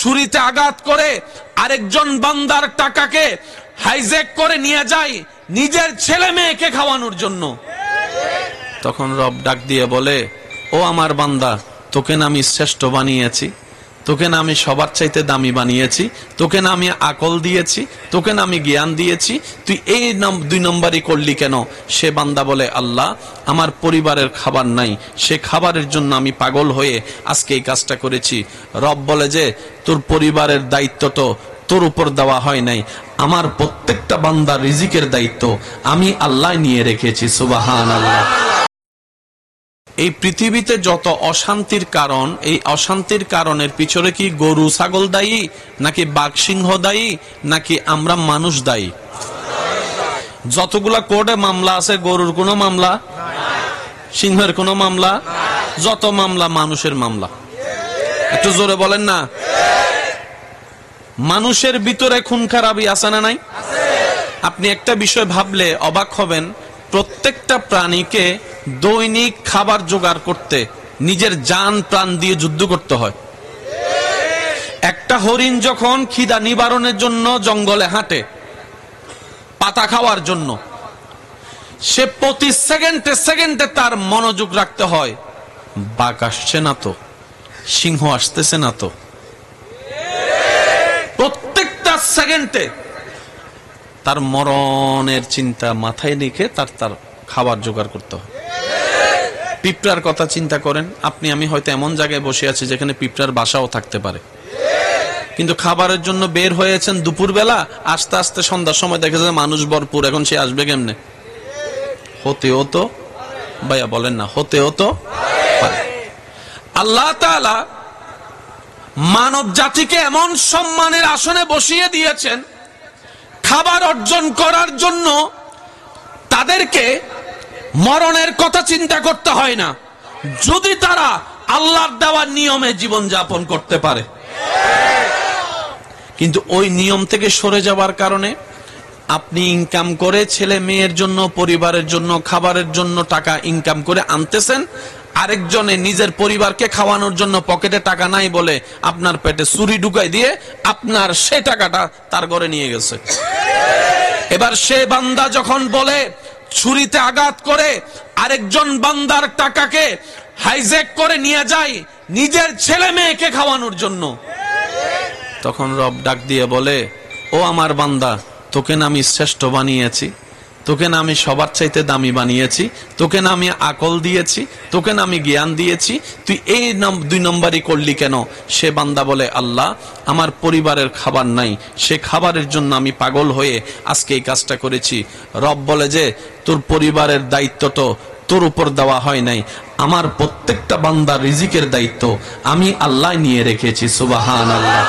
ছুরিতে আঘাত করে আরেকজন বান্দার টাকাকে হাইজ্যাক করে নিয়ে যায় নিজের ছেলে মেয়েকে খাওয়ানোর জন্য। তখন রব ডাক দিয়ে বলে, ও আমার বান্দা, তোকে না আমি শ্রেষ্ঠ বানিয়েছি, তোকে না আমি সবার চাইতে দামি বানিয়েছি, তোকে না আমি আকল দিয়েছি, তোকে না আমি জ্ঞান দিয়েছি, তুই এই 2 নম্বরই করলি কেন? সে বান্দা বলে, আল্লাহ, আমার পরিবারের খাবার নাই, সে খাবারের জন্য আমি পাগল হয়ে আজকে এই কাজটা করেছি। রব বলে যে, তোর পরিবারের দায়িত্ব তো তোর উপর দেওয়া হয় নাই, আমার প্রত্যেকটা বান্দার রিজিকের দায়িত্ব আমি আল্লাহ নিয়ে রেখেছি। সুবহানাল্লাহ। এই পৃথিবীতে যত অশান্তির কারণ, এই অশান্তির কারণের পিছনে কি গরু ছাগল দায়ী, নাকি বাঘ সিংহ দায়ী, নাকি আমরা মানুষ দায়ী? যতগুলা কোর্টে মামলা আছে, গরুর কোনো মামলা, সিংহের কোনো মামলা, যত মামলা মানুষের মামলা। একটু জোরে বলেন না। মানুষের ভিতরে খুন খারাপি আছে না নাই? আপনি একটা বিষয় ভাবলে অবাক হবেন, প্রত্যেকটা প্রাণীকে দৈনিক খাবার জোগাড় করতে নিজের জান প্রাণ দিয়ে যুদ্ধ করতে হয়। একটা হরিণ যখন খিদা নিবারণের জন্য জঙ্গলে হাঁটে পাতা খাওয়ার জন্য, সে প্রতি সেকেন্ডে সেকেন্ডে তার মনোযোগ রাখতে হয়, বাঘ আসছে না তো, সিংহ আসতেছে না তো। প্রত্যেকটা সেকেন্ডে তার মরণের চিন্তা মাথায় রেখে তার খাবার জোগাড় করতে হয়। পিঁপড়ার কথা চিন্তা করেন, আপনি আমি হয়তো এমন জায়গায় বসে আছি যেখানে পিঁপড়ার বাসাও থাকতে পারে, কিন্তু খাবারের জন্য বের হয়েছেন দুপুরবেলা, আস্তে আস্তে সন্ধ্যার সময় দেখা যায় মানুষ ভরপুর, এখন সে আসবে কেমনে? হতেও তো, ভাইয়া বলেন না, হতেও তো পারে। আল্লাহ তাআলা মানব জাতিকে এমন সম্মানের আসনে বসিয়ে দিয়েছেন, খাবার অর্জন করার জন্য তাদেরকে মরণের কথা চিন্তা করতে হয় না, যদি তারা আল্লাহর দেওয়া নিয়মে জীবন যাপন করতে পারে। কিন্তু ওই নিয়ম থেকে সরে যাওয়ার কারণে আপনি ইনকাম করে ছেলে মেয়ের জন্য, পরিবারের জন্য, খাবারের জন্য টাকা ইনকাম করে আনতেছেন, আরেকজনে নিজের পরিবারকে খাওয়ানোর জন্য পকেটে টাকা নাই বলে আপনার পেটে ছুরি ঢুকাই দিয়ে আপনার সে টাকাটা তার ঘরে নিয়ে গেছে। এবার সে বান্দা যখন বলে ছুরিতে আঘাত করে আরেকজন বান্দার টাকাকে হাইজ্যাক করে নিয়ে যায় নিজের ছেলে মেয়েকে খাওয়ানোর জন্য, তখন রব ডাক দিয়ে বলে, ও আমার বান্দা, তোকে না আমি শ্রেষ্ঠ বানিয়েছি, তোকে না আমি সবার চাইতে দামি বানিয়েছি, তোকে না আমি আকল দিয়েছি, তোকে না আমি জ্ঞান দিয়েছি, তুই এই 2 নম্বরই করলি কেন? সে বান্দা বলে, আল্লাহ, আমার পরিবারের খাবার নাই, সে খাবারের জন্য আমি পাগল হয়ে আজকে এই কাজটা করেছি। রব বলে যে, তোর পরিবারের দায়িত্ব তো তোর উপর দেওয়া হয় নাই, আমার প্রত্যেকটা বান্দার রিজিকের দায়িত্ব আমি আল্লাহ নিয়ে রেখেছি। সুবহানাল্লাহ।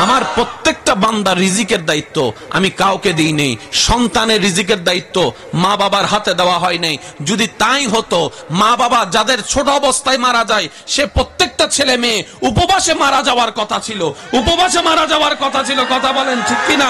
আমার প্রত্যেকটা বান্দার রিজিকের দায়িত্ব আমি কাউকে দিই নেই। সন্তানের রিজিকের দায়িত্ব মা বাবার হাতে দেওয়া হয় নাই। যদি তাই হতো, মা বাবা যাদের ছোট অবস্থায় মারা যায়, সে প্রত্যেকটা ছেলে মেয়ে উপবাসে মারা যাওয়ার কথা ছিল, উপবাসে মারা যাওয়ার কথা ছিল। কথা বলেন ঠিক কিনা?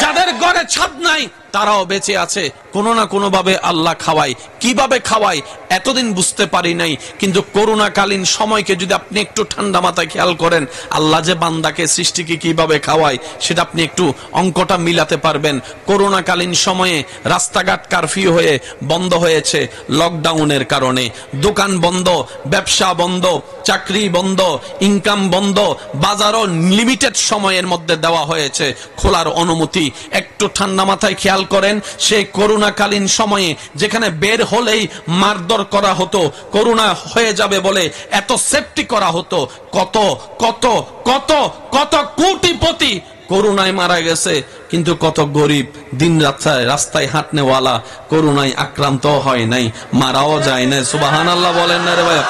যাদের ঘরে ছাদ নাই তারাও বেঁচে আছে, কোনো না কোনো ভাবে আল্লাহ খাওয়ায়। কিভাবে খাওয়ায় এতদিন বুঝতে পারি নাই, কিন্তু করোনাকালীন সময়কে যদি আপনি একটু ঠান্ডা মাথায় খেয়াল করেন, আল্লাহ যে বান্দাকে সৃষ্টিকে কিভাবে খাওয়ায় সেটা আপনি একটু অঙ্কটা মিলাতে পারবেন। করোনাকালীন সময়ে রাস্তাঘাট কারফিউ হয়ে বন্ধ হয়েছে লকডাউনের কারণে, দোকান বন্ধ, ব্যবসা বন্ধ, চাকরি বন্ধ, ইনকাম বন্ধ, বাজারও লিমিটেড সময়ের মধ্যে দেওয়া হয়েছে খোলার অনুমতি। একটু ঠান্ডা মাথায় খেয়াল করেন, সেই করোনাকালীন সময়ে যেখানে বের হলেই মারধর করা হতো, করোনা হয়ে যাবে বলে এত সেফটি করা হতো, কত কত কত কত কোটিপতি করোনায় মারা গেছে, কিন্তু কত গরিব দিন রাস্তায় হাঁটনেওয়ালা করোনায় আক্রান্ত হয় নাই, মারাও যায় নাই। সুবহানাল্লাহ বলেন না রে ভাই?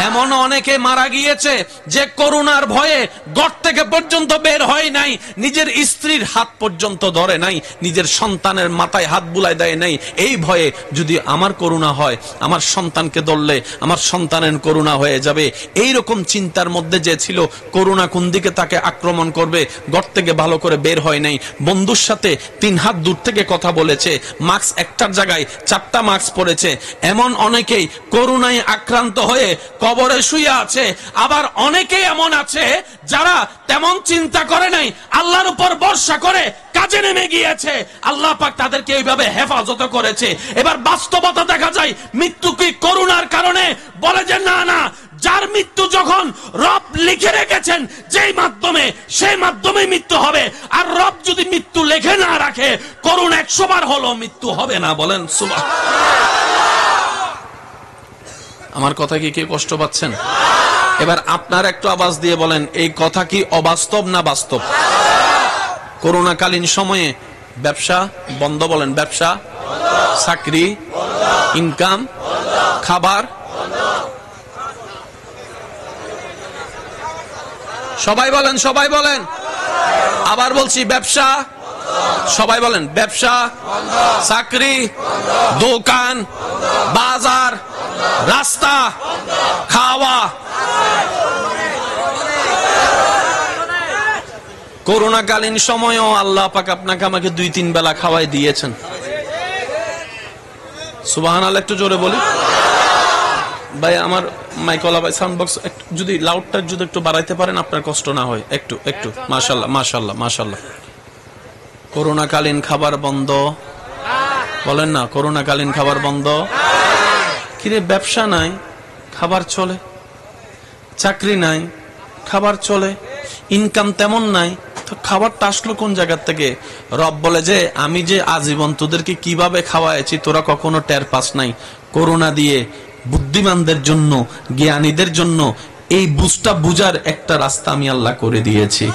এমন অনেকে মারা গিয়েছে যে করোনার ভয়ে ঘর থেকে পর্যন্ত বের হয় নাই, নিজের স্ত্রীর হাত পর্যন্ত ধরে নাই, নিজের সন্তানের মাথায় হাত বুলাই দেয় নাই, এই ভয়ে যদি আমার করোনা হয়, আমার সন্তানকে ধরলে আমার সন্তানের করোনা হয়ে যাবে, এইরকম চিন্তার মধ্যে যে ছিল, করোনা কোন দিকে তাকে আক্রমণ করবে, ঘর থেকে ভালো করে বের হয় নাই, বন্ধুর সাথে 3 হাত দূর থেকে কথা বলেছে, মাস্ক একটার জায়গায় 4টা মাস্ক পরেছে। এমন অনেকেই করোনায় আক্রান্ত হয়ে কবরে শুয়ে আছে। আবার অনেকে এমন আছে যারা তেমন চিন্তা করে নাই, আল্লাহর উপর ভরসা করে কাজে নেমে গিয়েছে, আল্লাহ পাক তাদেরকে এইভাবে হেফাজত করেছে। এবার বাস্তবতা দেখা যায় মৃত্যু কি করুণার কারণে? বলে যে না না, যার মৃত্যু যখন রব লিখে রেখেছেন যেই মাধ্যমে, সেই মাধ্যমে মৃত্যু হবে। আর রব যদি মৃত্যু লিখে না রাখে, করুণ 100 বার হলো মৃত্যু হবে না। বলেন সুবহানাল্লাহ। আমার কথা কি কেউ কষ্ট পাচ্ছেন? এবার আপনার একটু আওয়াজ দিয়ে বলেন, এই কথা কি অবাস্তব না বাস্তব? করোনাকালীন সময়ে ব্যবসা বন্ধ, বলেন ব্যবসা, চাকরি, ইনকাম, খাবার, সবাই বলেন, সবাই বলেন। আবার বলছি ব্যবসা, সবাই বলেন ব্যবসা, চাকরি, দোকান, বাজার, রাস্তা, খাওয়া। করোনাকালীন সময়েও আল্লাহ পাক আপনাকে আমাকে 2-3 বেলা খাওয়াই দিয়েছেন। সুবহানাল্লাহ। একটু জোরে বলি ভাই, আমার মাইকওয়ালা ভাই, সাউন্ড বক্স যদি লাউডটা যদি একটু বাড়াইতে পারেন আপনার কষ্ট না হয়, একটু একটু। মাশাআল্লাহ, মাশাআল্লাহ, মাশাআল্লাহ। করোনাকালীন খাবার বন্ধ, বলেন না করোনাকালীন খাবার বন্ধ। কিরে ব্যবসা নাই, খাবার চলে, চাকরি নাই, খাবার চলে, ইনকাম তেমন নাই, তো খাবারটা আসলো কোন জায়গা থেকে? রব বলে যে আমি যে আজীবন তোদেরকে কিভাবে খাওয়াইছি তোরা কখনো টের পাস নাই। করোনা দিয়ে বুদ্ধিমানদের জন্য, জ্ঞানীদের জন্য এই বুঝটা বুঝার একটা রাস্তা আমি আল্লাহ করে দিয়েছি।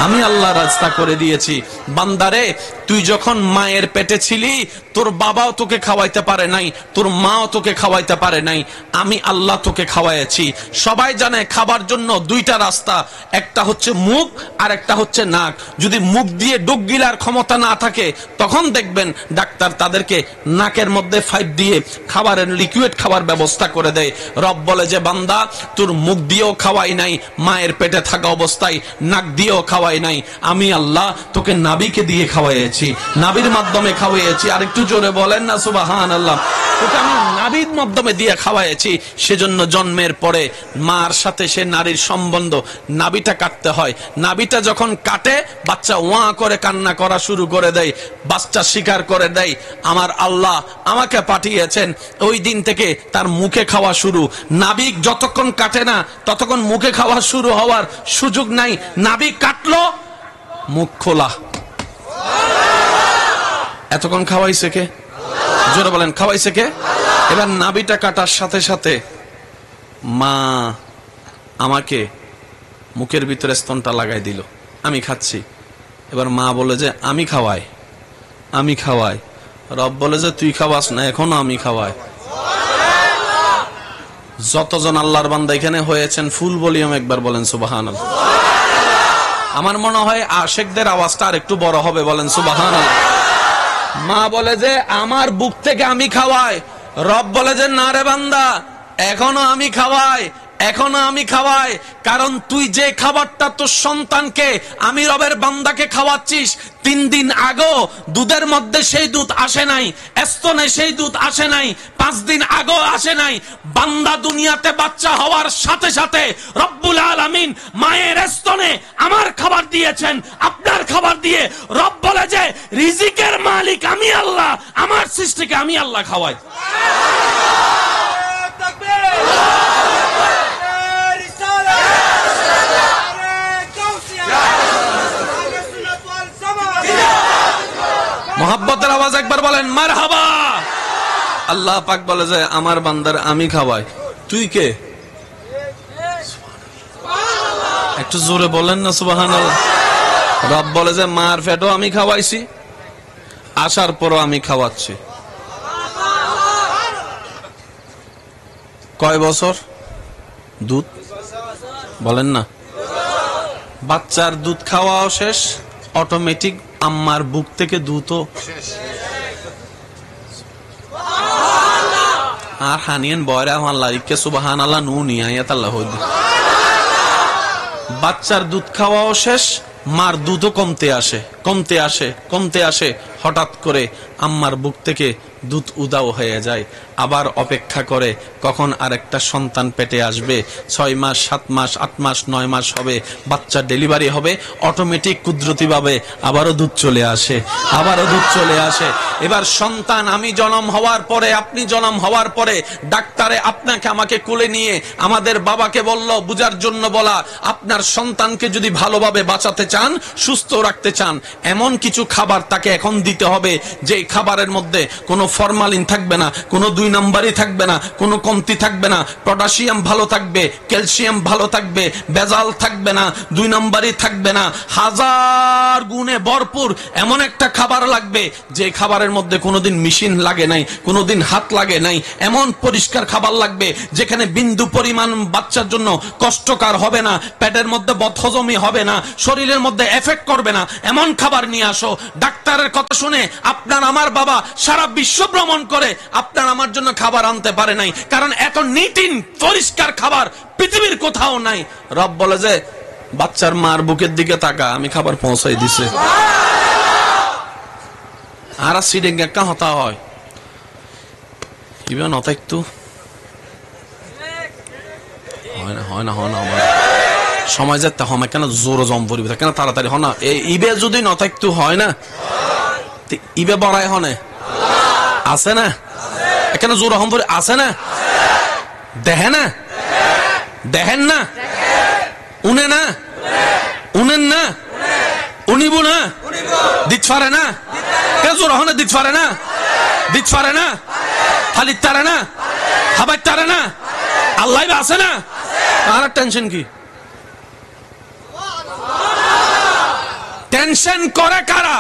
আমি আল্লাহ রাস্তা করে দিয়েছি। বান্দারে, তুই যখন মায়ের পেটে ছিলি তোর বাবাও তোকে খাওয়াইতে পারে নাই, তোর মাও তোকে খাওয়াইতে পারে নাই, আমি আল্লাহ তোকে খাওয়াইছি। সবাই জানে খাবার জন্য 2টা রাস্তা, একটা হচ্ছে মুখ আর একটা হচ্ছে নাক। যদি মুখ দিয়ে ডুব গিলার ক্ষমতা না থাকে তখন দেখবেন ডাক্তার তাদেরকে নাকের মধ্যে পাইপ দিয়ে খাবারের লিকুইড খাবার ব্যবস্থা করে দেয়। রব বলে যে বান্দা, তোর মুখ দিয়েও খাওয়াই নাই, মায়ের পেটে থাকা অবস্থায় নাক দিয়েও খাওয়াই নাই, আমি আল্লাহ তোকে নাবিকে দিয়ে খাওয়াইছি, নাবির মাধ্যমে খাওয়াইছি। আর একটু জোরে বলেন না সুবহানাল্লাহ। তোকে আমি নাবির মাধ্যমে দিয়ে খাওয়াইছি। সেজন্য জন্মের পরে মার সাথে সে নারীর সম্বন্ধ, নাবিটা কাটতে হয়। নাবিটা যখন কাটে বাচ্চা ওয়া করে কান্না করা শুরু করে দেয়, বাচ্চা স্বীকার করে দেয় আমার আল্লাহ আমাকে পাঠিয়েছেন। ওই দিন থেকে তার মুখে খাওয়া শুরু। নাবিক যতক্ষণ কাটে না ততক্ষণ মুখে খাওয়া শুরু হওয়ার সুযোগ নাই। নাবিক কাটলো, মুখ খোলা। এতক্ষণ খাওয়াইছে কে? জোরে বলেন, খাওয়াইছে কে? এবার নাবিটা কাটার সাথে সাথে মা আমাকে মুখের ভিতরে স্তনটা লাগাই দিল, আমি খাচ্ছি। এবার মা বলে যে আমি খাওয়াই, আমি খাওয়াই। রব বলে যে তুই খাওয়াস না, এখনো আমি খাওয়াই। যতজন আল্লাহর বান্দা এখানে হয়েছেন ফুল ভলিউম একবার বলেন সুবহানাল্লাহ। আমার মনে হয় আশিকদের আওয়াজটা আর একটু বড় হবে, বলেন সুবহানাল্লাহ। মা বলে যে আমার বুক থেকে আমি খাওয়াই। রব বলে যে না রে বান্দা, এখনো আমি খাওয়াই, এখনো আমি খাওয়াই। কারণ তুই যে খাবারটা তোর সন্তানকে, আমি রবের বান্দাকে খাওয়াচ্ছিস, 3 দিন আগেও দুধের মধ্যে সেই দুধ আসে নাই, স্তনে সেই দুধ আসে নাই, 5 দিন আগেও আসে নাই। বান্দা দুনিয়াতে বাচ্চা হওয়ার সাথে সাথে রব্বুল আলামিন মায়ের স্তনে আমার খাবার দিয়েছেন, আপনার খাবার দিয়ে। রব বলে যে রিজিকের মালিক আমি আল্লাহ, আমার সৃষ্টিকে আমি আল্লাহ খাওয়াই। মোহাব্বতের আওয়াজ একবার বলেন মারহাবা। আল্লাহ পাক বলে যে আমার বান্দার আমি খাওয়াই, তুই কে? একটু জোরে বলেন না সুবহানাল্লাহ। রব বলে যে মার পেটও আমি খাওয়াইছি, আসার পরও আমি খাওয়াচ্ছি। কয় বছর দুধ বলেন না? বাচ্চার দুধ খাওয়াও শেষ, অটোমেটিক আম্মার বুক থেকে দুধও আর হানিয়েন বয়রা আল্লাহ ইকে সুবহানাল্লাহ নু নিয়ায়াত আল্লাহ। বাচ্চার দুধ খাওয়াও শেষ, মার দুধও কমতে আসে, কমতে আসে, কমতে আসে। হঠাৎ করে আম্মার বুক থেকে দুধ উদাও হয়ে যায়। আবার অপেক্ষা করে কখন আরেকটা সন্তান পেটে আসবে। 6 মাস 7 মাস 8 মাস 9 মাস হবে, বাচ্চা ডেলিভারি হবে, অটোমেটিক কুদরতিভাবে আবারও দুধ চলে আসে, আবারও দুধ চলে আসে। এবার সন্তান, আমি জন্ম হওয়ার পরে, আপনি জন্ম হওয়ার পরে ডাক্তারে আপনাকে আমাকে কোলে নিয়ে আমাদের বাবাকে বলল, বুঝার জন্য বলা, আপনার সন্তানকে যদি ভালোভাবে বাঁচাতে চান, সুস্থ রাখতে চান, এমন কিছু খাবার তাকে এখন দিতে হবে যে খাবারের মধ্যে কোনো ফরমালিন থাকবে না, কোনো 2 নাম্বারই থাকবে না, কোনো কমতি থাকবে না, পটাশিয়াম ভালো থাকবে, ক্যালসিয়াম ভালো থাকবে, ভেজাল থাকবে না, 2 নাম্বারই থাকবে না, 1000 গুণে ভরপুর এমন একটা খাবার লাগবে যে খাবারের মধ্যে কোনোদিন মেশিন লাগে নাই, কোনোদিন হাত লাগে নাই, এমন পরিষ্কার খাবার লাগবে যেখানে বিন্দু পরিমাণ বাচ্চার জন্য কষ্টকর হবে না, পেটের মধ্যে বদহজমি হবে না, শরীরের মধ্যে এফেক্ট করবে না, এমন খাবার নিয়ে আসো। ডাক্তারের কথা শুনে আপনার আমার বাবা সারা বিশ্ব ভ্রমণ করে আপনার আমার জন্য খাবার আনতে পারে নাই, কারণ এত নিটিন পরিষ্কার খাবার পৃথিবীর কোথাও নাই। রব বলে যে বাচ্চার মার বুকের দিকে তাকা, আমি খাবার পৌঁছাই দিছে। আর সিডে একটা হতা হয় ইবে নতা একটু হয় না হয় না হয় না সময় যেতে হয় কেন জোরো জম পরিবে কেন তাড়াতাড়ি হয় না। ইবে যদি নতা একটু হয় না, ইবে বড়াই হনে আছে না, এখানে জোর হম আছে না, দেখে না, দেখেন না, উনে না, উনেন না, উনিব না, দিত পারে না, কেন জোর হনে দিত পারে না, দিত পারে না, খালি তারে না, খাবার তারে না, আল্লাহ আছে না, আর টেনশন কি? টেনশন করে কারা?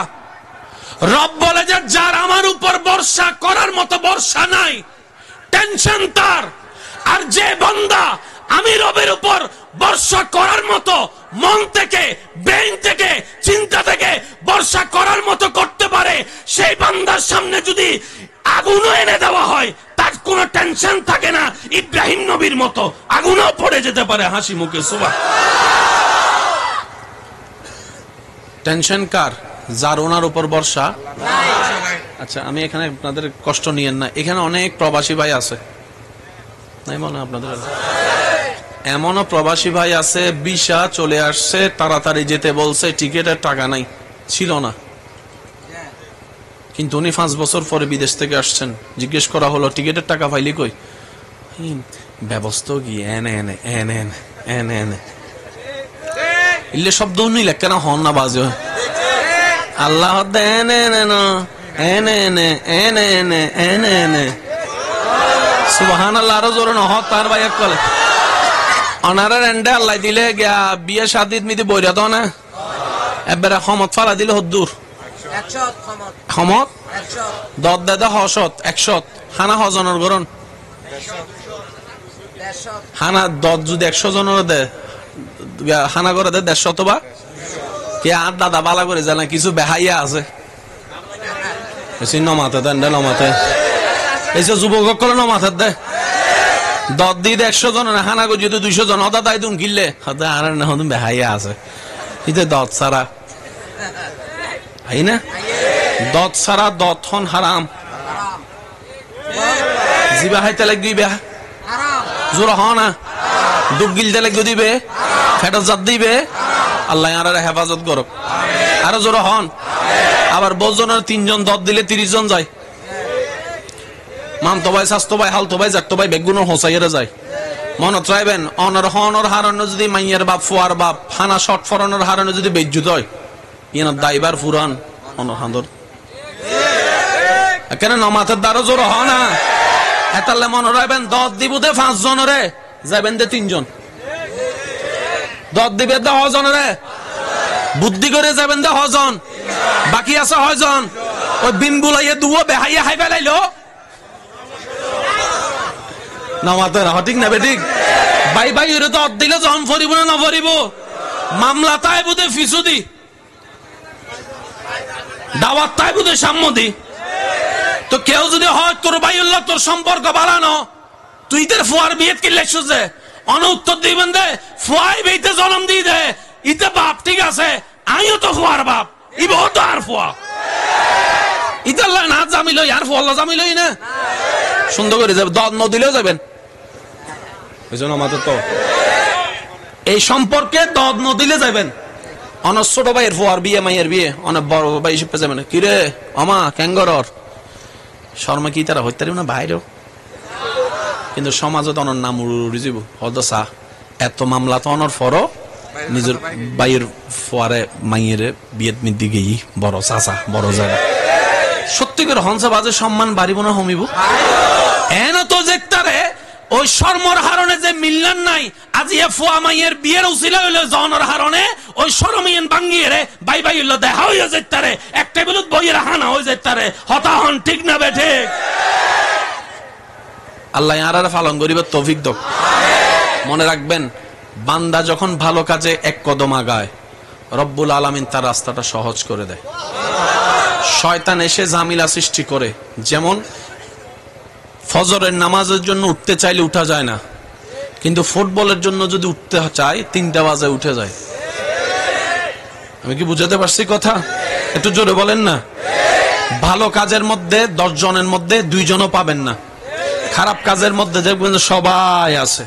রব বলে যে যার আমার উপর ভরসা করার মতো ভরসা নাই, টেনশন তার। আর যে বান্দা আমি রবের উপর ভরসা করার মতো মন থেকে, ব্রেইন থেকে, চিন্তা থেকে ভরসা করার মতো করতে পারে, সেই বান্দার সামনে যদি আগুনও এনে দেওয়া হয় তার কোনো টেনশন থাকে না। ইব্রাহিম নবীর মতো আগুনও পড়ে যেতে পারে হাসি মুখে। সুবহান। টেনশন কার? যার ওনার উপর ভরসা নাই। আচ্ছা, আমি এখানে আপনাদের কষ্ট নিয়েন না, এখানে অনেক প্রবাসী ভাই আছে, নাই মনে আপনাদের? এমনও প্রবাসী ভাই আছে ভিসা চলে আসছে, তাড়াতাড়ি যেতে বলছে, টিকিটের টাকা নাই, ছিল না, কিন্তু উনি 5 বছর পরে বিদেশ থেকে আসছেন। জিজ্ঞেস করা হলো টিকিটের টাকা পাইলি কই? ব্যবস্থা কি এনে এনে এনে এনে এনে এনে ইল্লে শব্দ নিলে কেন হন না বাজে আল্লাহ এনে এনে এনে এনে এনে এনে এনে এনে সুবহানাল্লাহ। আরো জোরে না হক তার ভাই কলে অনারা রেন্ডে আল্লাহ দিলে গিয়া বিয়ে শাদিত মিদি বইরা দাও না, এবারে ক্ষমত ফালা দিলে হদ্দুর ক্ষমত দত দাদা হসত 100 হানা হজনের গরণ হানা দত যদি 100 জনের দে হানা করে দে 150 বা কে আর দাদা বালা করে জানা কিছু বেহাইয়া আছে নমাতে দেন নমাতে এইসব যুবক করে নমাতে দে দত দিয়ে 100 জনের হানা করে যদি 200 জন হদা দায় দুম গিললে হদা আর না হদম বেহাইয়া আছে ইতে দত সারা হাই না দত সারা দত হন হারাম জিবা হাইতে লাগ দিবে জোর হ না দুঃখ গিলতে লাগ দিবে ফেটত জাত দিবে আল্লাহ আর হেফাজত করুক। আরো জোর হন। আবার 10 জনের 3 জন দত দিলে 30 জন যায়। মামতো ভাই স্বাস্থ্য ভাই হালতো ভাই জাগতো ভাই বেগুনের হোসাইয়েরা যায়। মনত রাখবেন অনর হনর হারানো যদি মাইয়ের বাপ ফুয়ার বাপ হানা শট ফরানোর হারানো যদি বেজ্জুত হয় ইনার দাইবার ফুরান অনর হান্দর কেন নমাতের দ্বারা জোর হ না এতালে মনে রাখবেন দত দিব দে 5 জনরে যাবেন দে 3 জন দত দিবে দে 6 জনরে বুদ্ধি করে যাবেন দে 6 জন বাকি আছে 6 জন ওই বিন বুলাইয়ে দুও বেহাইয়া হাই ফেলাইলো নমাতের ঠিক না বেঠিক ভাই ভাই এর দত দিলে যখন ফরিব না ফরিব মামলা তাই বুঝে ফিসুদি দাওয়াত তাই বুঝে সাম্মদি। তো কেউ যদি হয় তোর ভাইউল্লাহ তোর সম্পর্ক বাড়ানো তুই তোর ফুয়ার বিয়ে কি লেখছিস যে অনুত্তর দিবেন দে ফুয়াই বেইতে জন্ম দিয়ে দে ইতে বাপ ঠিক আছে আমিও তো ফুয়ার বাপ ইবো তো আর ফুয়া ইতাল্লাহ না জামিলই আর ফুয়াল্লাহ জামিলই না সুন্দর করে যাবেন, দদ ন দিলেও যাবেন। ওই জন্য আমাদের তো এই সম্পর্কে দদ ন দিলে যাবেন। অনেক ছোট ভাইয়ের ফোয়ার বিয়ে, মাইয়ের বিয়ে, অনেক বড় ভাই হিসেবে যাবেন। কিরে আমা ক্যাঙ্গরর শর্মা কি তারা হইতে না বাইরেও, কিন্তু সমাজত অনর নাম উড়ি যাব হদসা এত মামলা তো অনর ফর নিজের বাইয়ের ফোয়ারে মাইয়ের বিয়েত মিদি গেই বড় চাচা বড় জায়গা সত্যি করে হংসা বাজে সম্মান বাড়িব না হমিব এন তো দেখতারে ওই শর্মর হারণে যে মিললেন নাই আজি এ ফোয়া মাইয়ের বিয়ের উছিলা হইলো জনের হারণে ওই শরমিয়েন ভাঙ্গিয়ে রে বাই বাই হইলো দেখা হইয়া যেতারে এক টেবিলত বইয়ের হানা হয়ে যেতারে হতা হন ঠিক না বে ঠিক। আল্লাহ আর পালন করিবার তৌফিক দাও। মনে রাখবেন বান্দা যখন ভালো কাজে এক কদম আগায় রব্বুল আলামিন তার রাস্তাটা সহজ করে দেয়। শয়তান এসে ঝামেলা সৃষ্টি করে, যেমন ফজরের নামাজের জন্য উঠতে চাইলে উঠা যায় না, কিন্তু ফুটবলের জন্য যদি উঠতে চায় 3টা বাজে উঠে যায়। আমি কি বুঝাতে পারছি কথা? একটু জোরে বলেন না। ভালো কাজের মধ্যে 10 জনের মধ্যে 2 জনও পাবেন না, খারাপ কাজের মধ্যে দেখবেন সবাই আছে।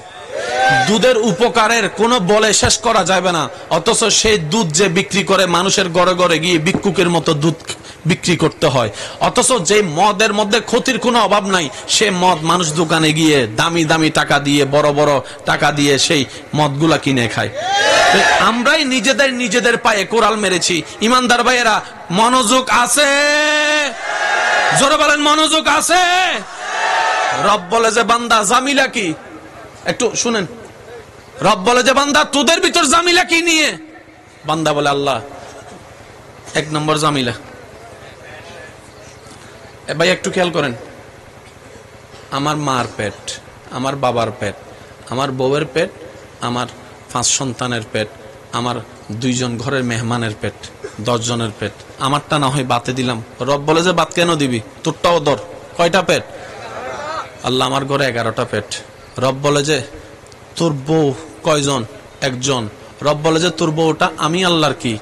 দুধের উপকারের কোনো বলে শেষ করা যাবে না, অথচ সেই দুধ যে বিক্রি করে মানুষের ঘরে ঘরে গিয়ে ভিক্ষুকের মতো দুধ বিক্রি করতে হয়। অথচ যে মদের মধ্যে ক্ষতির কোনো অভাব নাই, সে মদ মানুষ দোকানে গিয়ে দামি দামি টাকা দিয়ে বড় বড় টাকা দিয়ে সেই মদগুলা কিনে খায়। আমরাই নিজেদের পায়ে কোরাল মেরেছি। ইমানদার ভাইয়েরা মনোযোগ আছে? জোরে বলেন মনোযোগ আছে? রব বলে যে বান্দা জামিলা কি, একটু শুনেন। রব বলে যে বান্দা তোদের ভিতর জামিলা কি নিয়ে? বান্দা বলে আল্লাহ 1 নম্বর জামিলা। ভাই একটু খেয়াল করেন, আমার মার পেট, আমার বাবার পেট, আমার বউয়ের পেট, আমার 5 সন্তানের পেট, আমার 2 জন ঘরের মেহমানের পেট, 10 জনের পেট, আমারটা না হয় বাতে দিলাম। রব বলে যে বাত কেন দিবি, তোরটাও ধর। কয়টা পেট? আল্লাহ আমার ঘরে 11টা পেট। রব বলে যে তোর বউ কয়জন? 1 জন। রব বলে যে তোর বউটা আমি আল্লাহর কি?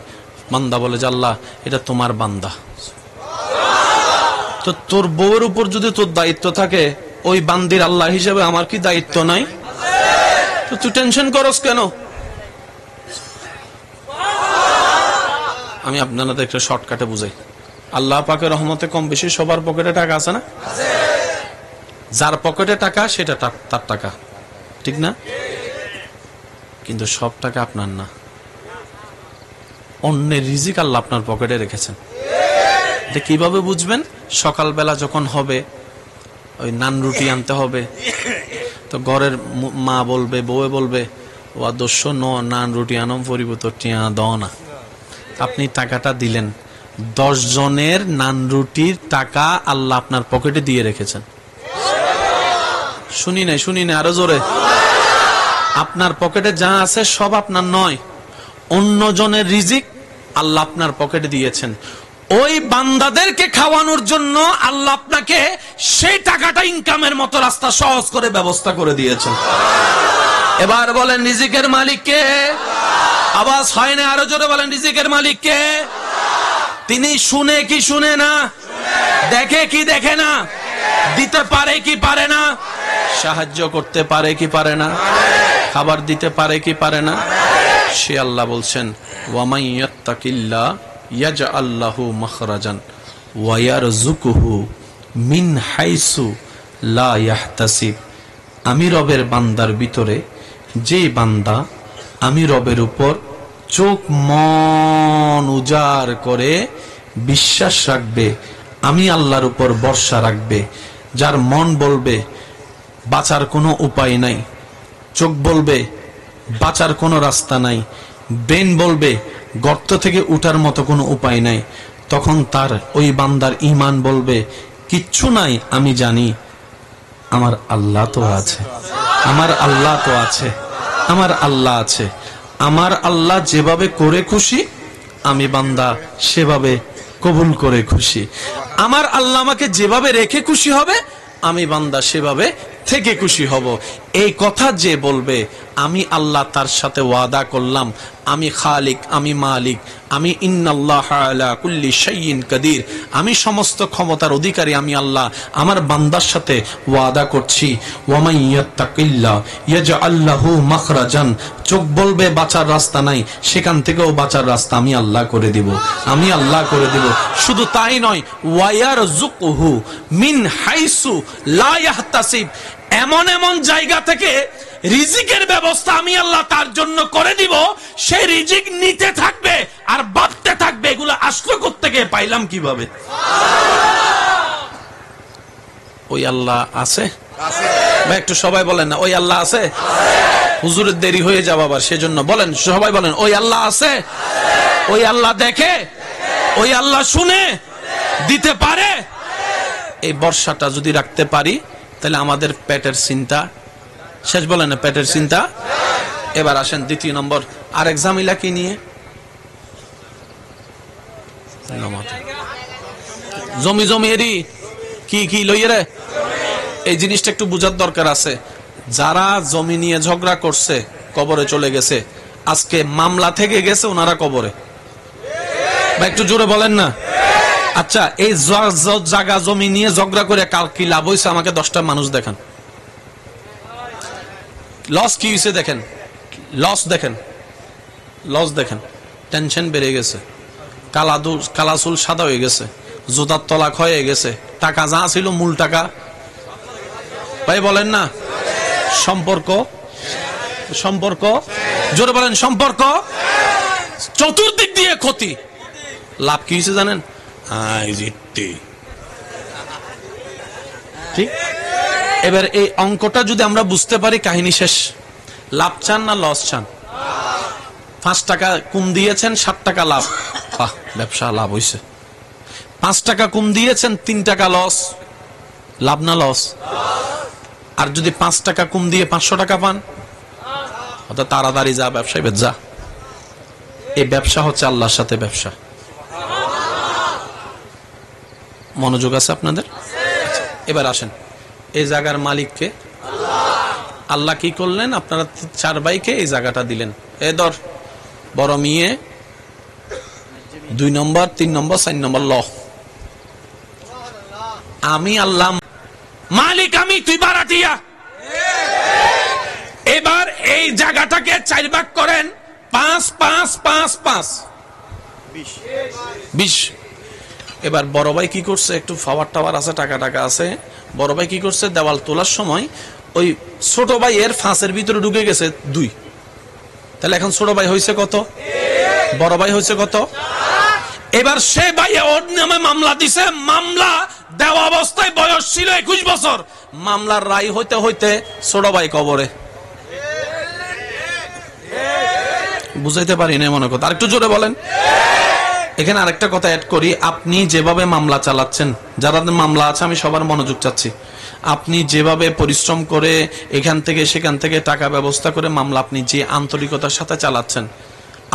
বান্দা বলে যে আল্লাহ এটা তোমার বান্দা। তো তোর বউয়ের উপর যদি তোর দায়িত্ব থাকে, ওই বান্দির আল্লাহ হিসেবে আমার কি দায়িত্ব নাই? তো তুই টেনশন করস কেন? আমি আপনাদের একটা শর্টকাটে বুঝাই। আল্লাহ পাকের রহমতে কম বেশি সবার পকেটে টাকা আছে না? যার পকেটে টাকা সেটা তার টাকা, ঠিক না? কিন্তু সব টাকা আপনার না, অন্যের রিজিক আল্লাহ আপনার পকেটে রেখেছেন। এটা কিভাবে বুঝবেন? সকালবেলা যখন হবে ওই নান রুটি আনতে হবে, তো ঘরের মা বলবে, বউয়ে বলবে ও আদর্শ নান রুটি আনম পরিব তো টিয়া দাও না। আপনি টাকাটা দিলেন, 10 জনের নান রুটির টাকা আল্লাহ আপনার পকেটে দিয়ে রেখেছেন। শুনি নাই আরো জোরে। আপনার পকেটে যা আছে সব আপনার নয়, অন্য জনের রিজিক আল্লাহ আপনার পকেটে দিয়েছেন। ওই বান্দাদেরকে খাওয়ানোর জন্য আল্লাহ আপনাকে সেই টাকাটা ইনকামের মতো রাস্তা সহজ করে ব্যবস্থা করে দিয়েছেন। এবার বলেন রিজিকের মালিক কে? আওয়াজ হয় না, আরো জোরে বলেন রিজিকের মালিক কে? তিনি শুনে কি শুনে না? দেখে কি দেখে না? দিতে পারে কি পারে না? সাহায্য করতে পারে কি পারে না? খাবার দিতে পারে কি পারে না? সে আল্লাহ বলছেন ওয়ামাই ইয়াত্তাকিল্লাহ ইয়াজআল লাহু মাখরাজান ওয়া ইয়ারযুকুহু মিন হাইসু লা ইয়াহতাসিব। আমি রবের বান্দার ভিতরে যে বান্দা আমি রবের উপর চোখ মন উজাড় করে বিশ্বাস রাখবে, আমি আল্লাহর উপর ভরসা রাখবে, যার মন বলবে বাঁচার কোনো উপায় নাই, চোখ বলবে বাঁচার কোনো রাস্তা নাই, ব্রেন বলবে গর্ত থেকে উঠার মতো কোনো উপায় নাই, তখন তার ওই বান্দার ঈমান বলবে কিচ্ছু নাই, আমি জানি আমার আল্লাহ তো আছে, আমার আল্লাহ তো আছে, আমার আল্লাহ আছে, আমার আল্লাহ যেভাবে করে খুশি আমি বান্দা সেভাবে কবুল করে খুশি, আমার আল্লাহ আমাকে যেভাবে রেখে খুশি হবে আমি বান্দা সেভাবে থেকে খুশি হব। এই কথা যে বলবে আমি আল্লাহ তার সাথে ওয়াদা করলাম, আমি খালিক, আমি মালিক, আমি ইন্নাল্লাহা আলা কুল্লি শাইইন কাদির, আমি সমস্ত ক্ষমতার অধিকারী আমি আল্লাহ আমার বান্দার সাথে ওয়াদা করছি, ওয়ামান ইয়াত্তাকিল্লাহ ইয়াজআল লাহু মাখরাজান, চোখ বলবে বাঁচার রাস্তা নাই, সেখান থেকেও বাঁচার রাস্তা আমি আল্লাহ করে দিব, আমি আল্লাহ করে দিব। শুধু তাই নয়, ওয়ায়ারযুকহু মিন হাইসু লা ইয়াহতাসিব, এমন এমন জায়গা থেকে রিজিকের ব্যবস্থা আমি আল্লাহ তার জন্য করে দিব, সে রিজিক নিতে থাকবে আর ভাবতে থাকবে এগুলো আসলো কোত্থেকে, পাইলাম কিভাবে। ওই আল্লাহ আছে? ভাই একটু সবাই বলেন না, ওই আল্লাহ আছে? হুজুরের দেরি হয়ে যাবে আবার, সেজন্য বলেন, সবাই বলেন ওই আল্লাহ আছে? ওই আল্লাহ দেখে, ওই আল্লাহ শুনে, দিতে পারে। এই বর্ষাটা যদি রাখতে পারি তাহলে আমাদের পেটের চিন্তা শেষ, বলেন না, পেটের চিন্তা। এবার আসেন দ্বিতীয় নম্বর আরেক ঝামেলা কি নিয়ে, জমি জমি এরি কি কি লইয়ে রে, এই জিনিসটা একটু বোঝার দরকার আছে। যারা জমি নিয়ে ঝগড়া করছে কবরে চলে গেছে, আজকে মামলা থেকে গেছে ওনারা কবরে। বা একটু জোরে বলেন না। আচ্ছা, এই জায়গা জমি নিয়ে ঝগড়া করে কাল কি লাভ হয়েছে? আমাকে 10টা মানুষ দেখান। লস কি হয়েছে দেখেন, লস দেখেন, লস দেখেন। টেনশন বেড়ে গেছে, কালাচুল সাদা হয়ে গেছে, জুতার তলা ক্ষয়ে গেছে, টাকা যা ছিল মূল টাকা, ভাই বলেন না, সম্পর্ক, সম্পর্ক জোরে বলেন, সম্পর্ক চতুর্দিক দিয়ে ক্ষতি। লাভ কি হয়েছে জানেন? ঠিক। এবার এই অঙ্কটা যদি আমরা বুঝতে পারি, কাহিনী শেষ। লাভ চান না লস চান? 5 টাকা কম দিয়েছেন, 7 টাকা লাভ, বাহ ব্যবসা লাভ হয়েছে। 5 টাকা কম দিয়েছেন, 3 টাকা লস, লাভ না লস? আর যদি 5 টাকা কম দিয়ে 500 টাকা পান, অর্থাৎ তাড়াতাড়ি যা ব্যবসায় যা। এই ব্যবসা হচ্ছে আল্লাহর সাথে ব্যবসা। মনোযোগ আছে আপনাদের? এবার আসেন, এই জায়গার মালিককে আল্লাহ কি করলেন? আপনারা 4 ভাইকে এই জায়গাটা দিলেন। এ ধর, বড় মেয়ে 2 নম্বর, 3 নম্বর, 4 নম্বর ল। আমি আল্লাহ মালিক, আমি, তুই বারাতিয়া। এবার এই জায়গাটাকে 4 ভাগ করেন, 5 5 5 5 20। এবার বড় ভাই কি করছে? একটু পাওয়ার টাওয়ার আছে, টাকা টাকা আছে। বড় ভাই কি করছে? দেওয়াল তোলার সময় ওই ছোট ভাই এর ফাঁসের ভিতরে ঢুকে গেছে 2। তাহলে এখন ছোট ভাই হয়েছে কত? বড় ভাই হয়েছে কত? এবার সে ভাই ওর নামে মামলা দিছে। মামলা দেওয়া অবস্থায় বয়স ছিল 21 বছর। মামলার রায় হইতে হইতে ছোট ভাই কবরে। বুঝাইতে পারি না মনে কথা, আরেকটু জোরে বলেন। এখানে আরেকটা কথা অ্যাড করি, আপনি যেভাবে মামলা চালাচ্ছেন, যারা মামলা আছে আমি সবার মনোযোগ চাচ্ছি, আপনি যেভাবে পরিশ্রম করে এখান থেকে সেখান থেকে টাকা ব্যবস্থা করে মামলা আপনি যে আন্তরিকতার সাথে চালাচ্ছেন,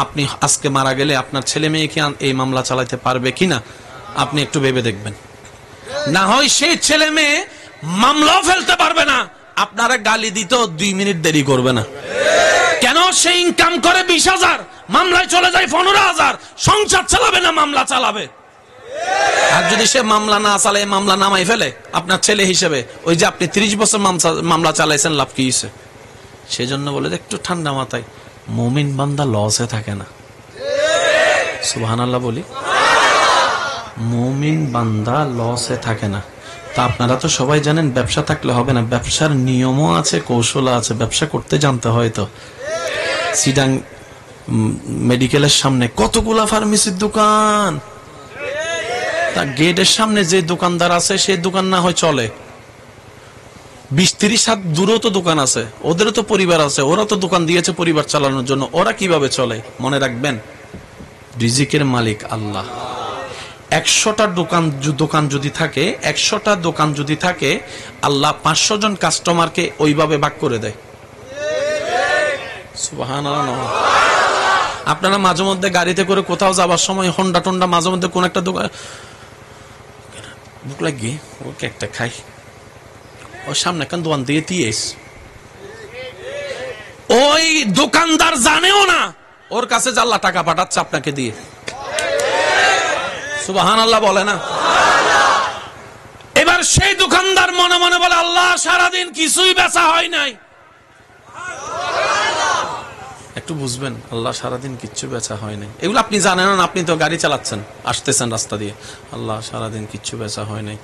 আপনি আজকে মারা গেলে আপনার ছেলে মেয়ে কি এই মামলা চালাতে পারবে কিনা আপনি একটু ভেবে দেখবেন। না হয় সেই ছেলে মেয়ে মামলাও ফেলতে পারবে না, আপনারা গালি দিতেও 2 মিনিট দেরি করবে না। কেন? সে ইনকাম করে 20,000, মামলায় চলে যায় 15,000। সংসার চালাবে না, মামলা চালাবে। আর যদি সে মামলা না চালায়, মামলা নামাই ফেলে, আপনার ছেলে হিসেবে ওই যে আপনি 30 বছর মামলা চালাইছেন, লাভ কি হয়েছে? সেজন্য বলে একটু ঠান্ডা মাথায়, মুমিন বান্দা লসে থাকে না। সুবহানাল্লাহ বলি, মুমিন বান্দা লসে থাকে না। তা আপনারা তো সবাই জানেন, ব্যবসা থাকলে হবে না, ব্যবসার নিয়মও আছে, কৌশল আছে, ব্যবসা করতে জানতে হয়। তো সিডাং মেডিকেলের সামনে কতগুলা ফার্মেসির দোকান, তা গেটের সামনে যে দোকানদার আছে সেই দোকান না হয় চলে, 20-30 হাত দূরেও তো দোকান আছে, ওদেরও তো পরিবার আছে, ওরা তো দোকান দিয়েছে পরিবার চালানোর জন্য, ওরা কিভাবে চলে? মনে রাখবেন, রিজিকের মালিক আল্লাহ। 100টা দোকান যদি থাকে, 100টা দোকান যদি থাকে, আল্লাহ 500 জন কাস্টমারকে ওইভাবে ভাগ করে দেয়। সুবহানাল্লাহ। আপনারা মাঝে মধ্যে গাড়িতে করে কোথাও যাবার সময় হন্ডা টন্ডা মাঝে মধ্যে কোন একটা দোকান ভুক লাগিয়ে ওকে একটা খাই, ওর সামনে একটা দোকান দিয়ে দিয়েস, ওই দোকানদার জানেও না ওর কাছে যে আল্লাহ টাকা পাঠাচ্ছে আপনাকে দিয়ে। সুবহানাল্লাহ বলে না? এবার সেই দোকানদার মনে মনে বলে, আল্লাহ সারাদিন কিছুই বেচা হয় নাই। একটু বুঝবেন, আল্লাহ সারাদিন কিচ্ছু বেচা হয় নাই। এগুলো আপনি জানেন না, আপনি তো গাড়ি চালাচ্ছেন, আসতেছেন রাস্তা দিয়ে, আল্লাহ সারাদিন কিচ্ছু বেচা হয় নাই,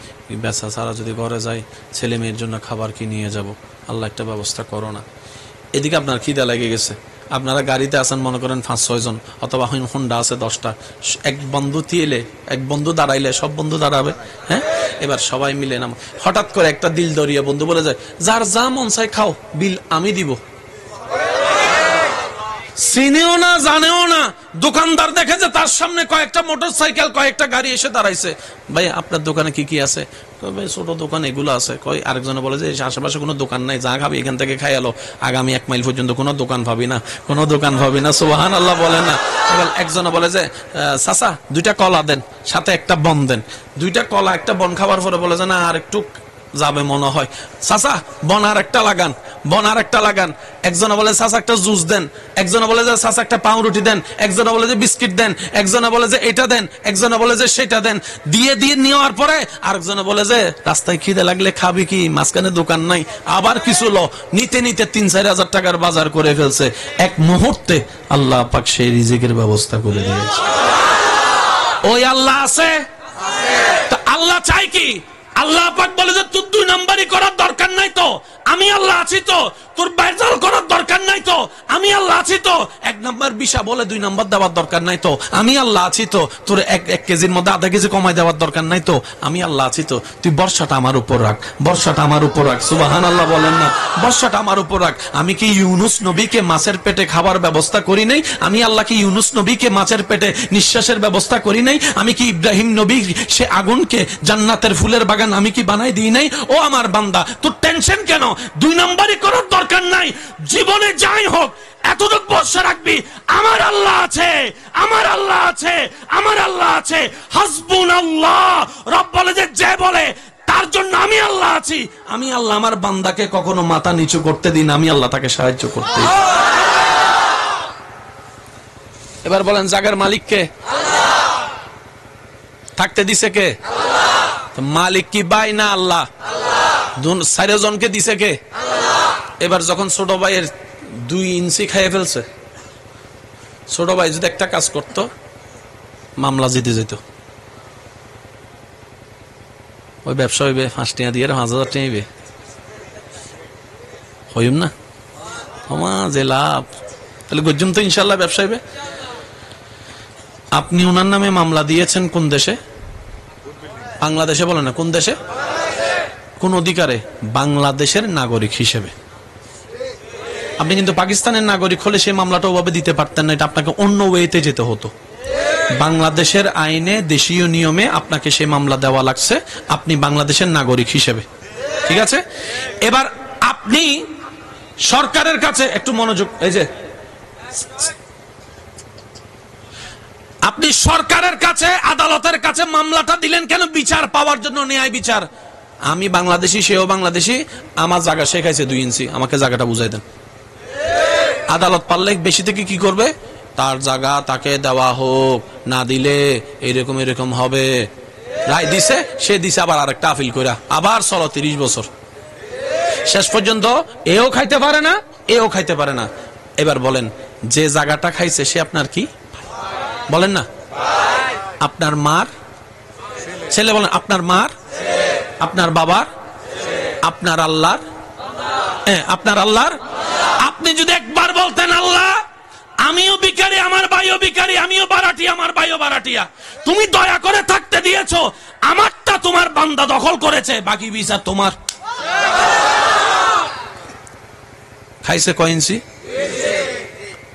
বেচা ছাড়া যদি ঘরে যাই ছেলে মেয়ের জন্য খাবার কি নিয়ে যাব, আল্লাহ একটা ব্যবস্থা করো না। এদিকে আপনার খিদা লেগে গেছে, আপনারা গাড়িতে আছেন মনে করেন 5-6 জন, অথবা হোন্ডা আছে 10টা, এক বন্ধু তিয়েলে, এক বন্ধু দাঁড়াইলে সব বন্ধু দাঁড়াবে, হ্যাঁ? এবার সবাই মিলে নাম, হঠাৎ করে একটা দিল দরিয়া বন্ধু বলে যায়, যার যা মন চাই খাও, বিল আমি দিব। চিনেও না, জানেও না, দোকানদার দেখে যে তার সামনে কয়েকটা মোটরসাইকেল, কয়েকটা গাড়ি এসে দাঁড়াইছে, ভাই আপনার দোকানে কি কি আছে? ভাই ছোট দোকান এগুলো আছে। কয় আরেকজনে বলে যে আশেপাশে কোনো দোকান নাই, যা খাবি এখান থেকে খাই এলো, আগামী 1 মাইল পর্যন্ত কোনো দোকান পাবি না, কোনো দোকান পাবি না। সুবহানাল্লাহ বলে না? এবার একজনে বলে যে চাচা 2টা কলা দেন, সাথে একটা বন দেন। 2টা কলা একটা বন খাওয়ার পরে বলে যে না আর একটু যাবে মনে হয়, চাচা বন আর একটা লাগান, বন আর একটা লাগান। একজনে বলে চাচা একটা জুস দেন, একজনে বলে যে চাচা একটা পাউরুটি দেন, একজনে বলে যে বিস্কিট দেন, একজনে বলে যে এটা দেন, একজনে বলে যে সেটা দেন। দিয়ে দিয়ে নেওয়ার পরে আরেকজনে বলে যে রাস্তায় খিদে লাগলে খাবি কি, মাঝখানে দোকান নাই, আবার কিছু লো। নিতে নিতে 3-4 হাজার টাকার বাজার করে ফেলছে। এক মুহূর্তে আল্লাহ পাক সেই রিজিকের ব্যবস্থা করে দিয়েছে। ওই আল্লাহ আছে, তো আল্লাহ চাই কি? আল্লাহ পাক বলে যে তুই 2 নাম্বারই করার দরকার নাই তো, আমি আল্লাহ আছি তো। তোর বাইজাল করার দরকার নাই তো, আমি আল্লাহ আছি তো। 1 নাম্বার বিষা বলে 2 নাম্বার দেওয়ার দরকার নাই তো, আমি আল্লাহ আছি তো। তোর 1 কেজির মধ্যে আধা কেজি কমাই দেওয়ার দরকার নাই তো, আমি আল্লাহ আছি তো। তুই বর্ষাটা আমার উপর রাখ, বর্ষাটা আমার উপর রাখ। সুবহানাল্লাহ বলেন না? বর্ষাটা আমার উপর রাখ। আমি কি ইউনুস নবীকে মাছের পেটে খাবার ব্যবস্থা করি নাই? আমি আল্লাহ কি ইউনুস নবীকে মাছের পেটে নিঃশ্বাসের ব্যবস্থা করি নাই? আমি কি ইব্রাহিম নবী সে আগুনকে জান্নাতের ফুলের বাগান আমি কি বানাই দিই নাই? ও আমার বান্দা, তোর টেনশন কেন? 2 নাম্বারই করার দরকার নাই। জীবনে যাই হোক এতটুকু ভরসা রাখবি, আমার আল্লাহ আছে, আমার আল্লাহ আছে, আমার আল্লাহ আছে। হাসবুনাল্লাহ, রব বলে যে বলে তার জন্য আমি আল্লাহ আছি। আমি আল্লাহ আমার বান্দাকে কখনো মাথা নিচু করতে দিন, আমি আল্লাহ তাকে সাহায্য করতে। এবার বলেন জায়গার মালিক কে? আল্লাহ। থাকতে দিছে কে? আল্লাহ। মালিক কি ভাই না আল্লাহ? আল্লাহ। 4 জনকে দিছে কে? আল্লাহ। এবার যখন ছোট ভাইয়ের 2 ইঞ্চি খাইয়ে ফেলছে, ছোট ভাই যদি একটা কাজ করত, মামলা জিতে যেত। ওই ব্যবসা হইবে 5 টাকা দিয়ে 5,000 টাকা হইবে, হইম না আমা যে লাভ, তাহলে গজ্জুম তো ইনশাল্লাহ ব্যবসা হইবে। আপনি ওনার নামে মামলা দিয়েছেন কোন দেশে? বাংলাদেশে। বলে না কোন দেশে? কোন অধিকারে? বাংলাদেশের নাগরিক হিসেবে। আপনি কিন্তু পাকিস্তানের নাগরিক হলে সেই মামলাটা ওভাবে দিতে পারতেন না, এটা আপনাকে অন্য ওয়েতে যেতে হতো। বাংলাদেশের আইনে, দেশীয় নিয়মে আপনাকে সেই মামলা দেওয়া লাগছে, আপনি বাংলাদেশের নাগরিক হিসেবে। ঠিক আছে? এবার আপনি সরকারের কাছে একটু মনোযোগ, এই যে আপনি সরকারের কাছে, আদালতের কাছে মামলাটা দিলেন কেন? বিচার পাওয়ার জন্য, ন্যায় বিচার। আমি বাংলাদেশি, সেও বাংলাদেশি, আমার জায়গা সে খাইছে 2 ইঞ্চি, আমাকে জায়গাটা বুঝাই দেন। আদালত পারলে বেশি থেকে কি করবে? তার জায়গা তাকে দেওয়া হোক, না দিলে এরকম এরকম হবে। রায় দিছে, সে দিছে আবার আরেকটা আপিল কইরা, আবার চলো 30 বছর। শেষ পর্যন্ত এও খাইতে পারে না, এও খাইতে পারে না। এবার বলেন, যে জায়গাটা খাইছে সে আপনার কি? বলেন না, আপনার মার ছেলে। বলেন আপনার মার, আপনার বাবার, আপনার আল্লাহর, আপনার আল্লাহর। আপনি যদি একবার বলতেন আল্লাহ আমিও ভিখারি, আমার ভাইও ভিখারি, আমিও বারাটিয়া, আমার ভাইও বারাটিয়া, তুমি দয়া করে থাকতে দিয়েছো, আমারটা তোমার বান্দা দখল করেছে, বাকি বিচার তোমার। খাইছে কয় ইঞ্চি?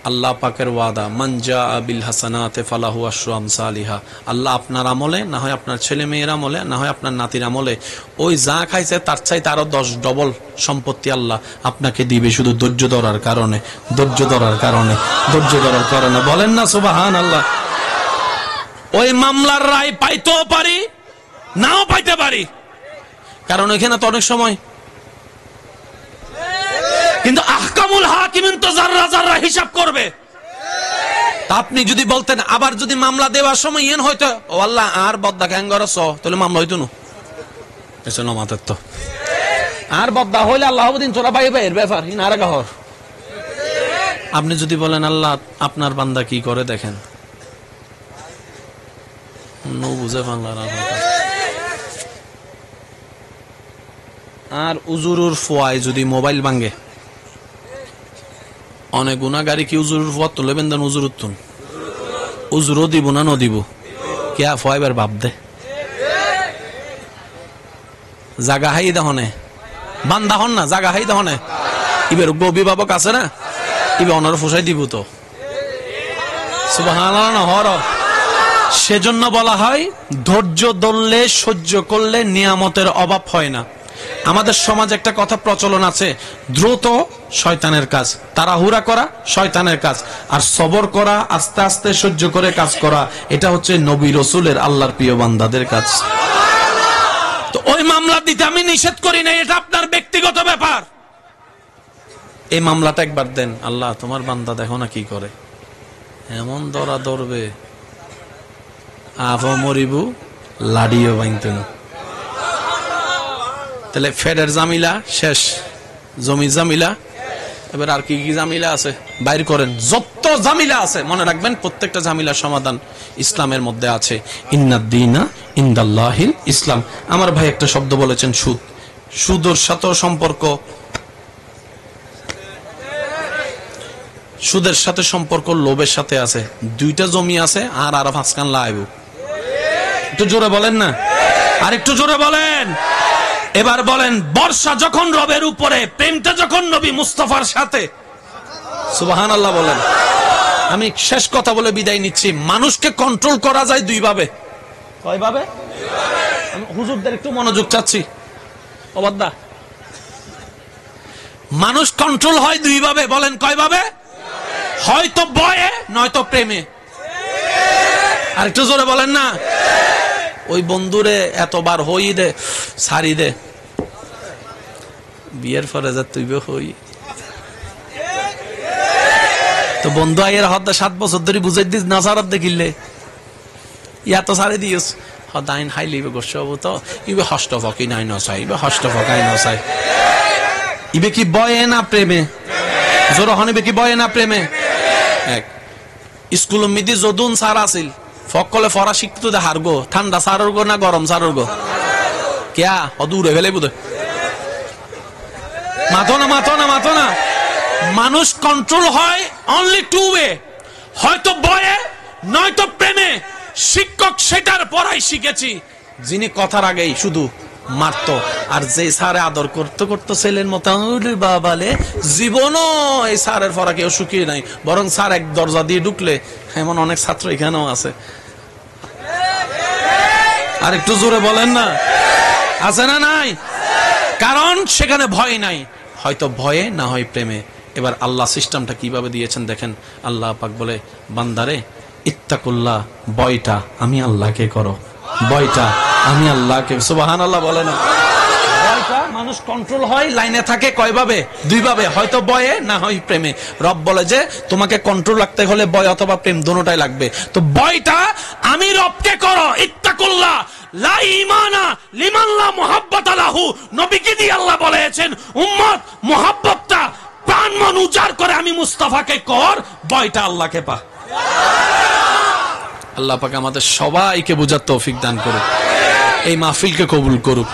আল্লাহ পাকের ওয়াদা, মান জা বিল হাসানাতে ফালাহু আশরু আমসালিহা। আল্লাহ আপনার আমলে, না হয় আপনার ছেলে মেয়ের আমলে, না হয় আপনার নাতির আমলে, ওই যা খাইছে তার চাইতে আরো 10 ডবল সম্পত্তি আল্লাহ আপনাকে দিবে, শুধু ধৈর্য ধরার কারণে, ধৈর্য ধরার কারণে, ধৈর্য ধরার কারণে। বলেন না সুবহানাল্লাহ। ওই মামলার রায় পাইতেও পারি, নাও পাইতে পারি, কারণ ওইখানে তো অনেক সময়, কিন্তু আহকামুল হাকিমিন তো জাররা জাররা হিসাব করবে। তা আপনি যদি বলতেন আবার যদি মামলা দেওয়ার সময় ইয়েন হয়তো ও আল্লাহ আর বদ্দা ক্যাঙ্গর তাহলে মামলা হইতো না মাথার তো আর বদ্দা হইলে আল্লাহ দিন তোরা ভাই ভাইয়ের ব্যাপার ইন আর গাহর। আপনি যদি বলেন আল্লাহ আপনার বান্দা কি করে দেখেন, বুঝে আর উজুরুর ফোয়ায় যদি মোবাইল ভাঙ্গে অনেক গুণাগারি কি উজুরুর ফোয়া তুলেবেন দেন উজুর উত্তুন উজুরও দিব না নদিব কে ফোয়াইবার ভাব দে জাগা হাই দহনে বান্দা হন না জাগা হাই দহনে ইবের অভিভাবক আছে না ইবে অনার ফোসাই দিব তো সুবহানাল্লাহ না হর। সেজন্য বলা হয় ধৈর্য ধরলে সহ্য করলে নিয়ামতের অভাব হয় না। আমাদের সমাজে একটা কথা প্রচলন আছে, দ্রুত শয়তানের কাজ, তাড়াহুড়া করা শয়তানের কাজ, আর সবর করা আস্তে আস্তে সহ্য করে কাজ করা এটা হচ্ছে নবী রাসূলের আল্লাহর প্রিয় বান্দাদের কাজ। তো ওই মামলা দিতে আমি নিষেধ করি না, এটা আপনার ব্যক্তিগত ব্যাপার। এই মামলাটা একবার দেন, আল্লাহ তোমার বান্দা দেখো না কি করে, এমন দরা ধরবে আফ মরিবু লাডিও বাইনতেন। তাহলে ফেডের জামিলা শেষ, জমি জামিলা, এবার আর কি কি জামিলা আছে বাইর করেন। যত জামিলা আছে মনে রাখবেন প্রত্যেকটা জামিলার সমাধান ইসলামের মধ্যে আছে। ইন্নাদ-দীনা ইনদাল্লাহিল ইসলাম। আমার ভাই একটা শব্দ বলেছেন সুদ, সুদের সাথে সম্পর্ক, সুদের সাথে সম্পর্ক লোভের সাথে আছে। দুইটা জমি আছে আর আরো 5 কান লাইব, একটু জোরে বলেন না, আর একটু জোরে বলেন। এবার বলেন বর্ষা যখন রবের উপরে, প্রেমটা যখন নবী মুস্তাফার সাথে, সুবহানাল্লাহ বলেন। আমি শেষ কথা বলে বিদায় নিচ্ছি। মানুষকে কন্ট্রোল করা যায় দুই ভাবে। কয় ভাবে? আমি হুজুরদের একটু মনোযোগ চাচ্ছি। অবাদ্দা, মানুষ কন্ট্রোল হয় দুই ভাবে। বলেন কয় ভাবে? হয়তো ভয়ে নয়তো প্রেমে। আর একটু জোরে বলেন না। ওই বন্ধুরে এতবার হই দে সারি দে, বিয়ের পরে যা তুই হই তো বন্ধু আইয়ের হদ্দা 7 বছর ধরে বুঝাই দিস না সারাত দেখিলে ইয়া তো সারি দিস হদাইন হাই লিবে গোস তো ইবে হষ্ট ফকি নাই নসাই, ইবে হষ্ট ফকাই নসাই। ইবে কি বয়ে না প্রেমে? জোর হনিবে কি বয়ে না প্রেমে? এক স্কুল মিদি যদুন সার আছিল ফকলে ফরা শিখতো দে হারগো, ঠান্ডা সারর গো না গরম সারর গো? কেয়া অদূরে ফেলে বুঝে মাথো না, মাথো না, মাথো না। মানুষ কন্ট্রোল হয় অনলি টু ওয়ে, হয়তো বয়ে নয়তো প্রেমে। শিক্ষক সেটার পড়াই শিখেছি যিনি কথার আগেই শুধু মারতো, আর যে স্যারে আদর করতে করতে ছেলের মতো বাবালে জীবনও এই স্যারের পড়া কেউ শুকিয়ে নাই, বরং স্যার এক দরজা দিয়ে ঢুকলে, এমন অনেক ছাত্র এখানেও আছে। আর একটু জোরে বলেন না, আছে না নাই? কারণ সেখানে ভয় নাই, হয়তো ভয়ে না হয় প্রেমে। এবার আল্লাহ সিস্টেমটা কিভাবে দিয়েছেন দেখেন। আল্লাহ পাক বলে বান্দারে ইত্তাকুল্লাহ, ভয়টা আমি আল্লাহকে করো, ভয়টা আমি আল্লাহকে। সুবহানাল্লাহ বলে না। ভয়টা মানুষ কন্ট্রোল হয় লাইনে থাকে কয় ভাবে? দুই ভাবে, হয়তো ভয়ে না হয় প্রেমে। রব বলে যে তোমাকে কন্ট্রোল রাখতে হলে ভয় অথবা প্রেম দুটোটাই লাগবে। তো ভয়টা আমি রবকে করো, ইত্তাকুল্লাহ লা ঈমানা লিমান লা মুহাব্বাতা লাহু। নবীকে দিয়ে আল্লাহ বলেছেন উম্মত মুহাব্বতটা প্রাণ মন উজাড় করে আমি মুস্তাফাকে কর, ভয়টা আল্লাহকে পা। আল্লাহ পাক আমাদের সবাইকে বুঝার তৌফিক দান করুক, এই মাহফিলকে কবুল করুক,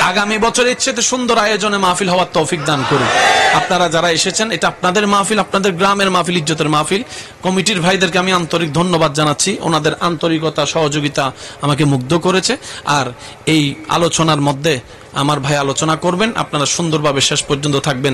আগামী বছরের ইচ্ছেতে সুন্দর আয়োজনে মাহফিল হওয়ার তৌফিক দান করুক। আপনারা যারা এসেছেন এটা আপনাদের মাহফিল, আপনাদের গ্রামের মাহফিল, ইজ্জতের মাহফিল। কমিটির ভাইদেরকে আমি আন্তরিক ধন্যবাদ জানাচ্ছি, ওনাদের আন্তরিকতা সহযোগিতা আমাকে মুগ্ধ করেছে। আর এই আলোচনার মধ্যে আমার ভাই আলোচনা করবেন, আপনারা সুন্দরভাবে শেষ পর্যন্ত থাকবেন।